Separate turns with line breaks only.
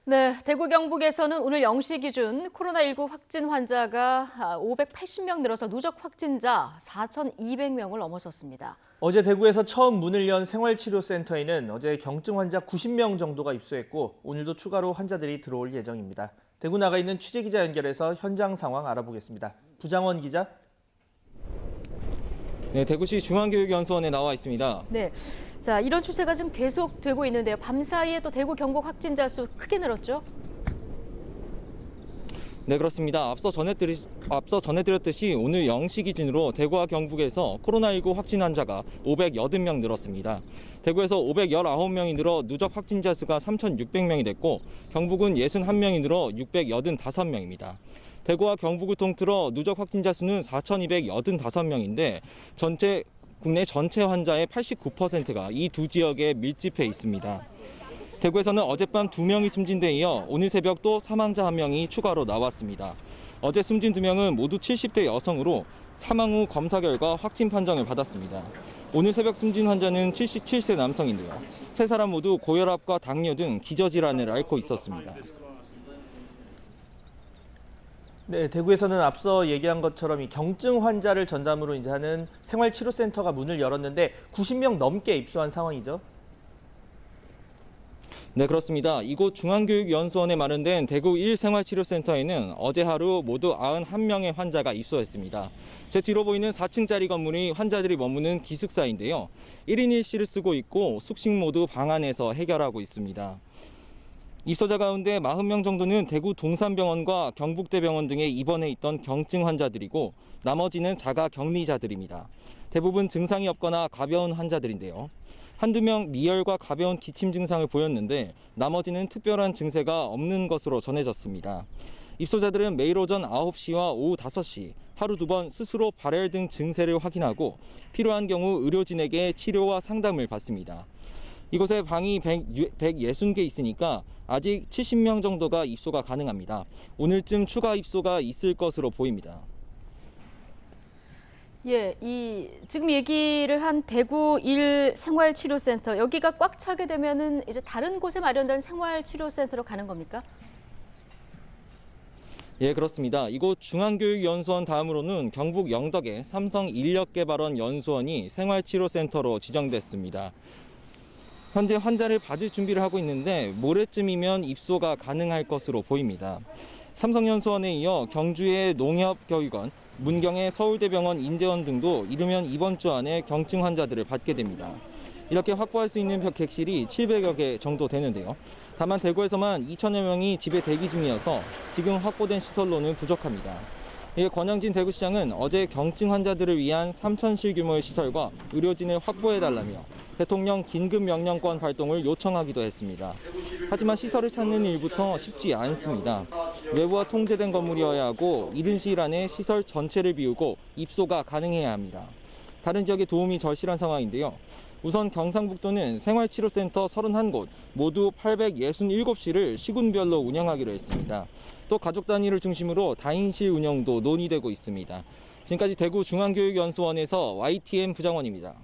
네, 대구 경북에서는 오늘 0시 기준 코로나19 확진 환자가 580명 늘어서 누적 확진자 4,200명을 넘어섰습니다.
어제 대구에서 처음 문을 연 생활치료센터에는 어제 경증 환자 90명 정도가 입소했고 오늘도 추가로 환자들이 들어올 예정입니다. 대구 나가 있는 취재기자 연결해서 현장 상황 알아보겠습니다. 부장원 기자.
네, 대구시 중앙교육연수원에 나와 있습니다.
네, 자 이런 추세가 지금 계속되고 있는데요. 밤 사이에 또 대구 경북 확진자 수 크게 늘었죠?
네, 그렇습니다. 앞서 전해드렸듯이 오늘 0시 기준으로 대구와 경북에서 코로나19 확진 환자가 580명 늘었습니다. 대구에서 519명이 늘어 누적 확진자 수가 3,600명이 됐고 경북은 61명이 늘어 685명입니다. 대구와 경북을 통틀어 누적 확진자 수는 4,285명인데 국내 전체 환자의 89%가 이 두 지역에 밀집해 있습니다. 대구에서는 어젯밤 2명이 숨진 데 이어 오늘 새벽 또 사망자 1명이 추가로 나왔습니다. 어제 숨진 2명은 모두 70대 여성으로 사망 후 검사 결과 확진 판정을 받았습니다. 오늘 새벽 숨진 환자는 77세 남성인데요. 세 사람 모두 고혈압과 당뇨 등 기저질환을 앓고 있었습니다.
네, 대구에서는 앞서 얘기한 것처럼 이 경증 환자를 전담으로 하는 생활치료센터가 문을 열었는데 90명 넘게 입소한 상황이죠.
네, 그렇습니다. 이곳 중앙교육연수원에 마련된 대구 1생활치료센터에는 어제 하루 모두 91명의 환자가 입소했습니다. 제 뒤로 보이는 4층짜리 건물이 환자들이 머무는 기숙사인데요. 1인 1실을 쓰고 있고 숙식 모두 방 안에서 해결하고 있습니다. 입소자 가운데 40명 정도는 대구 동산병원과 경북대병원 등에 입원해 있던 경증 환자들이고 나머지는 자가 격리자들입니다. 대부분 증상이 없거나 가벼운 환자들인데요. 한두 명 미열과 가벼운 기침 증상을 보였는데 나머지는 특별한 증세가 없는 것으로 전해졌습니다. 입소자들은 매일 오전 9시와 오후 5시 하루 2번 스스로 발열 등 증세를 확인하고 필요한 경우 의료진에게 치료와 상담을 받습니다. 이곳에 방이 160개 있으니까 아직 70명 정도가 입소가 가능합니다. 오늘쯤 추가 입소가 있을 것으로 보입니다.
예, 지금 얘기를 한 대구 1생활치료센터 여기가 꽉 차게 되면은 이제 다른 곳에 마련된 생활치료센터로 가는 겁니까?
예, 그렇습니다. 이곳 중앙교육연수원 다음으로는 경북 영덕의 삼성인력개발원연수원이 생활치료센터로 지정됐습니다. 현재 환자를 받을 준비를 하고 있는데 모레쯤이면 입소가 가능할 것으로 보입니다. 삼성연수원에 이어 경주의 농협교육원, 문경의 서울대병원 인대원 등도 이르면 이번 주 안에 경증 환자들을 받게 됩니다. 이렇게 확보할 수 있는 객실이 700여 개 정도 되는데요. 다만 대구에서만 2천여 명이 집에 대기 중이어서 지금 확보된 시설로는 부족합니다. 이에 권영진 대구시장은 어제 경증 환자들을 위한 3,000실 규모의 시설과 의료진을 확보해달라며 대통령 긴급명령권 발동을 요청하기도 했습니다. 하지만 시설을 찾는 일부터 쉽지 않습니다. 외부와 통제된 건물이어야 하고 이른 시일 안에 시설 전체를 비우고 입소가 가능해야 합니다. 다른 지역에 도움이 절실한 상황인데요. 우선 경상북도는 생활치료센터 31곳 모두 867실을 시군별로 운영하기로 했습니다. 또 가족 단위를 중심으로 다인실 운영도 논의되고 있습니다. 지금까지 대구 중앙교육연수원에서 YTN 부장원입니다.